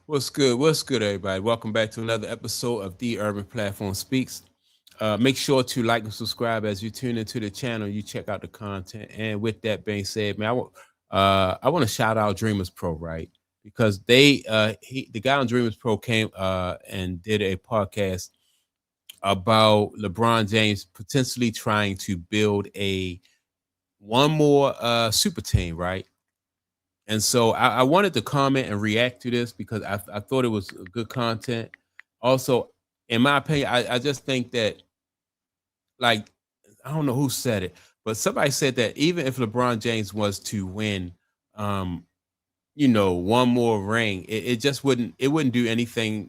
What's good? What's good, everybody? Welcome back to another episode of The Urban Platform Speaks. Make sure to like and subscribe as you tune into the channel. You check out the content. And with that being said, man, I want to shout out Dreamers Pro, right? Because the guy on Dreamers Pro came and did a podcast about LeBron James potentially trying to build a one more super team, right? And so I wanted to comment and react to this because I thought it was good content. Also, in my opinion, I just think that, like, I don't know who said it, but somebody said that even if LeBron James was to win, um, one more ring, it just wouldn't do anything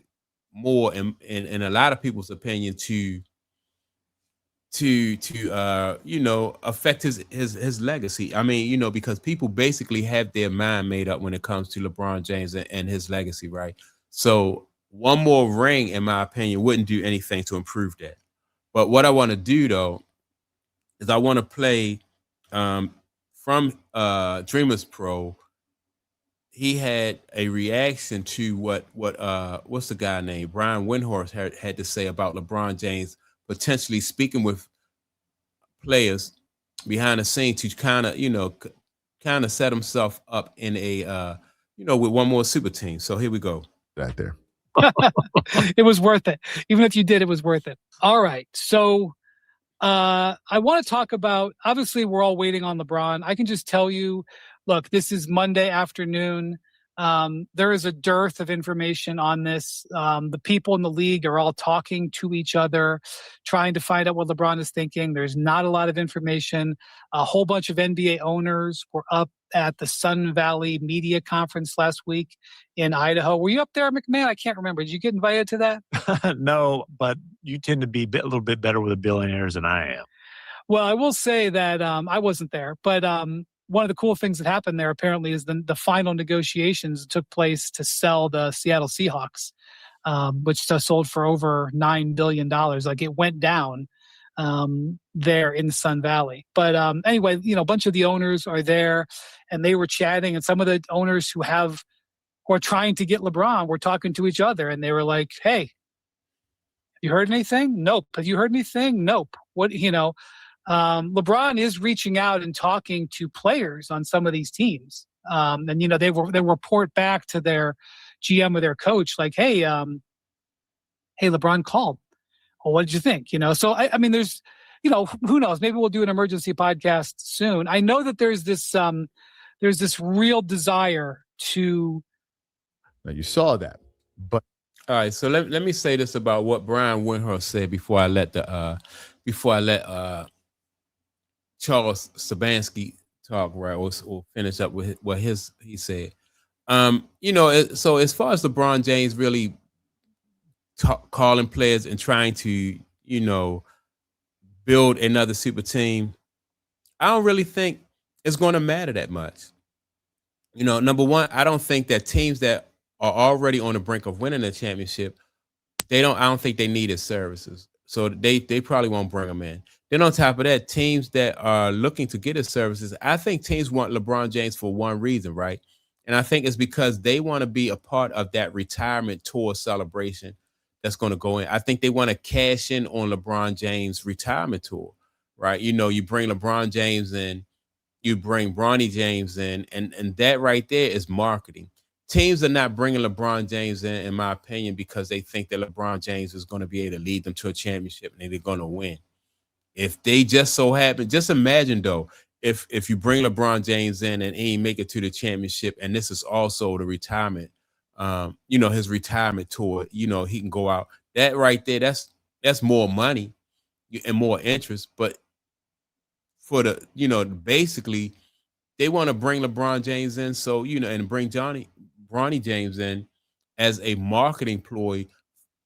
more in a lot of people's opinion to affect his legacy. I mean, because people basically have their mind made up when it comes to LeBron James and his legacy, right? So one more ring, in my opinion, wouldn't do anything to improve that. But what I want to do though is I want to play um from Dreamers Pro. He had a reaction to what's the guy named Brian Windhorst had to say about LeBron James potentially speaking with players behind the scene to kind of set himself up in a with one more super team. So here we go. Out there. It was worth it. Even if you did, it was worth it. All right. So I want to talk about, obviously, we're all waiting on LeBron. I can just tell you, look, this is Monday afternoon. There is a dearth of information on this. The people in the league are all talking to each other, trying to find out what LeBron is thinking. There's not a lot of information. A whole bunch of NBA owners were up at the Sun Valley Media Conference last week in Idaho. Were you up there, McMahon? I can't remember. Did you get invited to that? No, but you tend to be a little bit better with the billionaires than I am. Well, I will say that I wasn't there, but one of the cool things that happened there apparently is the final negotiations took place to sell the Seattle Seahawks, which sold for over $9 billion. Like, it went down there in Sun Valley. But anyway, a bunch of the owners are there and they were chatting, and some of the owners who are trying to get LeBron were talking to each other, and they were like, "Hey, have you heard anything? Nope. Have you heard anything? Nope. What, LeBron is reaching out and talking to players on some of these teams. And they report back to their GM or their coach like, hey, LeBron called. Well, what did you think? So I mean, there's, who knows? Maybe we'll do an emergency podcast soon. I know that there's this real desire to. Now you saw that, but All right, so let me say this about what Brian Windhorst said before I let Charles Sabansky talk, right, or finish up with what he said. So as far as LeBron James really calling players and trying to build another super team, I don't really think it's going to matter that much. Number one, I don't think that teams that are already on the brink of winning the championship, I don't think they need his services. So they probably won't bring him in. Then on top of that, teams that are looking to get his services, I think teams want LeBron James for one reason, right? And I think it's because they want to be a part of that retirement tour celebration that's going to go in. I think they want to cash in on LeBron James' retirement tour, right? You bring LeBron James in, you bring Bronny James in, and that right there is marketing. Teams are not bringing LeBron James in my opinion, because they think that LeBron James is going to be able to lead them to a championship and they're going to win. If they just so happen, just imagine though, if you bring LeBron James in and he make it to the championship, and this is also the retirement, his retirement tour, he can go out. That right there, that's more money and more interest. But for basically, they want to bring LeBron James in, so and bring Bronny James in as a marketing ploy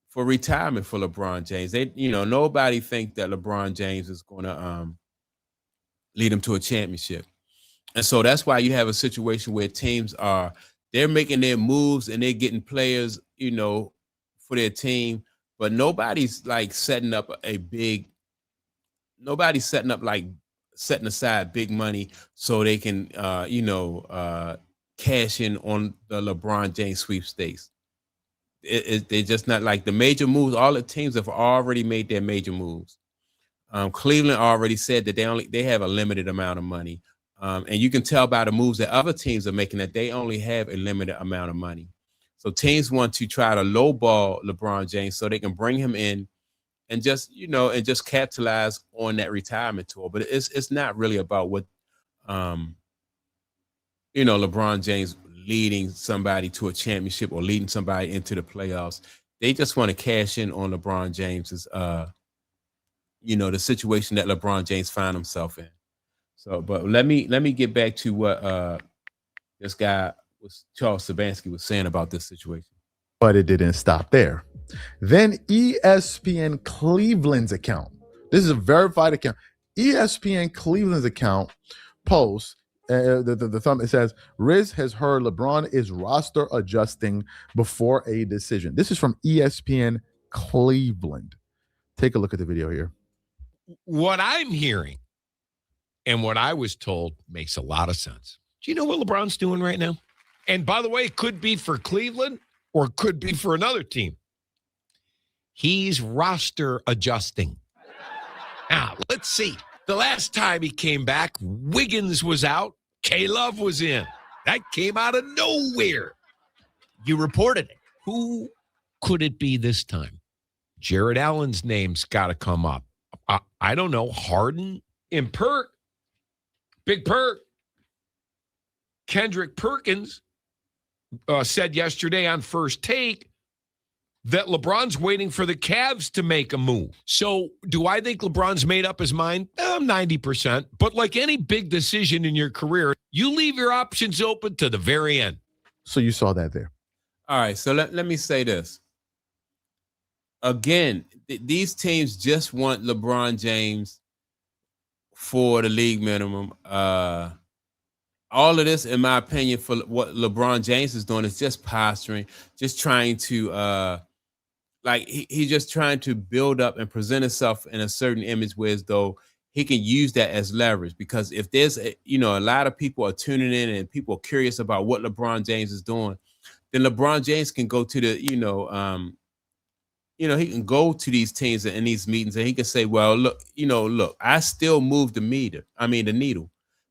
for retirement for LeBron James. They, nobody think that LeBron James is going to lead them to a championship. And so that's why you have a situation where they're making their moves and they're getting players, for their team, but nobody's like setting aside big money so they can, cash in on the LeBron James sweepstakes. They're just not like the major moves. All the teams have already made their major moves. Cleveland already said that they have a limited amount of money, and you can tell by the moves that other teams are making that they only have a limited amount of money. So teams want to try to lowball LeBron James so they can bring him in and just capitalize on that retirement tour. But it's not really about what um, LeBron James leading somebody to a championship or leading somebody into the playoffs. They just want to cash in on LeBron James's the situation that LeBron James found himself in. So, but let me get back to what this guy Charles Sabansky was saying about this situation. But it didn't stop there. Then ESPN Cleveland's account. This is a verified account. ESPN Cleveland's account posts the thumb. It says Riz has heard LeBron is roster adjusting before a decision. This is from ESPN Cleveland. Take a look at the video here. What I'm hearing and what I was told makes a lot of sense. Do you know what LeBron's doing right now? And by the way, it could be for Cleveland or it could be for another team. He's roster adjusting. Now, let's see. The last time he came back, Wiggins was out. K-Love was in. That came out of nowhere. You reported it. Who could it be this time? Jared Allen's name's got to come up. I don't know. Harden and Perk. Big Perk. Kendrick Perkins said yesterday on First Take that LeBron's waiting for the Cavs to make a move. So do I think LeBron's made up his mind? 90%. But like any big decision in your career, you leave your options open to the very end. So you saw that there. All right. So let me say this. Again, these teams just want LeBron James for the league minimum. All of this, in my opinion, for what LeBron James is doing is just posturing, just trying to he's just trying to build up and present himself in a certain image where as though he can use that as leverage. Because if there's a lot of people are tuning in and people are curious about what LeBron James is doing, then LeBron James can go to the he can go to these teams and in these meetings and he can say, well, look, I still move the needle.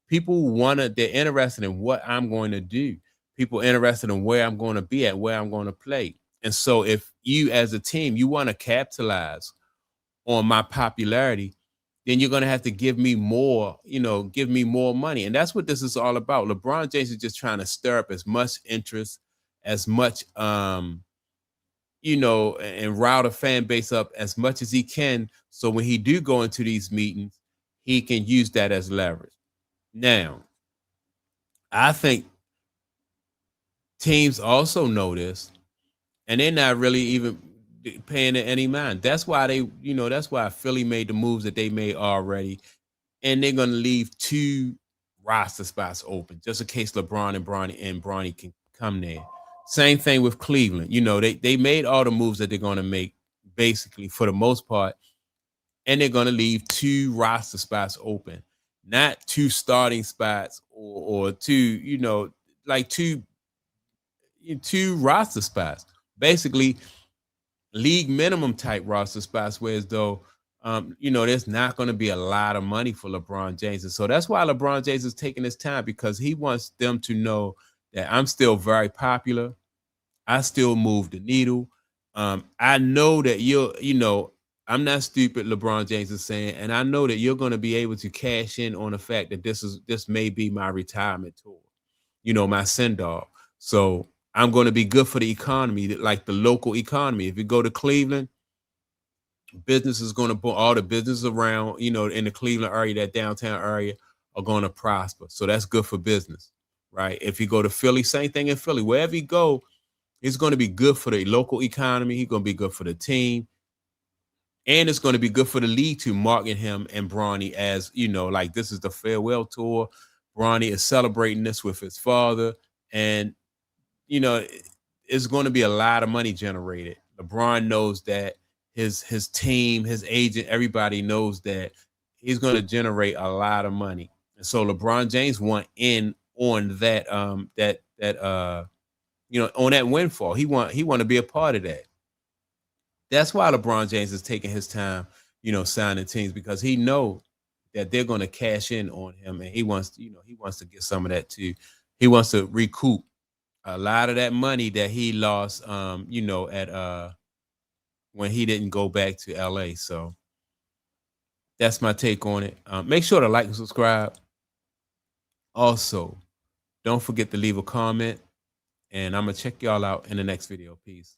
People they're interested in what I'm going to do. People interested in where I'm going to be at, where I'm going to play. And so if you as a team, you want to capitalize on my popularity, then you're going to have to give me more money. And that's what this is all about. LeBron James is just trying to stir up as much interest, as much, and rile the fan base up as much as he can. So when he do go into these meetings, he can use that as leverage. Now, I think teams also know this, and they're not really even paying it any mind. That's why that's why Philly made the moves that they made already, and they're going to leave 2 roster spots open just in case LeBron and Bronny can come there. Same thing with Cleveland. They made all the moves that they're going to make, basically, for the most part, and they're going to leave 2 roster spots open. Not 2 starting spots or 2 roster spots. Basically, league minimum type roster spots, whereas though, there's not going to be a lot of money for LeBron James. And so that's why LeBron James is taking his time, because he wants them to know that I'm still very popular. I still move the needle. I know that I'm not stupid, LeBron James is saying, and I know that you're going to be able to cash in on the fact that this may be my retirement tour, my send-off. So I'm going to be good for the economy, like the local economy. If you go to Cleveland, business is going to, all the businesses around, in the Cleveland area, that downtown area, are going to prosper. So that's good for business, right? If you go to Philly, same thing in Philly. Wherever you go, it's going to be good for the local economy. He's going to be good for the team. And it's going to be good for the league to market him and Bronny as, like this is the farewell tour. Bronny is celebrating this with his father. And, it's going to be a lot of money generated. LeBron knows that. His team, his agent, everybody knows that he's going to generate a lot of money. And so LeBron James want in on that, on that windfall. He want to be a part of that. That's why LeBron James is taking his time, signing teams, because he know that they're going to cash in on him, and he wants to get some of that too. He wants to recoup a lot of that money that he lost, at when he didn't go back to LA. So that's my take on it. Make sure to like and subscribe. Also, don't forget to leave a comment, and I'm gonna check y'all out in the next video. Peace.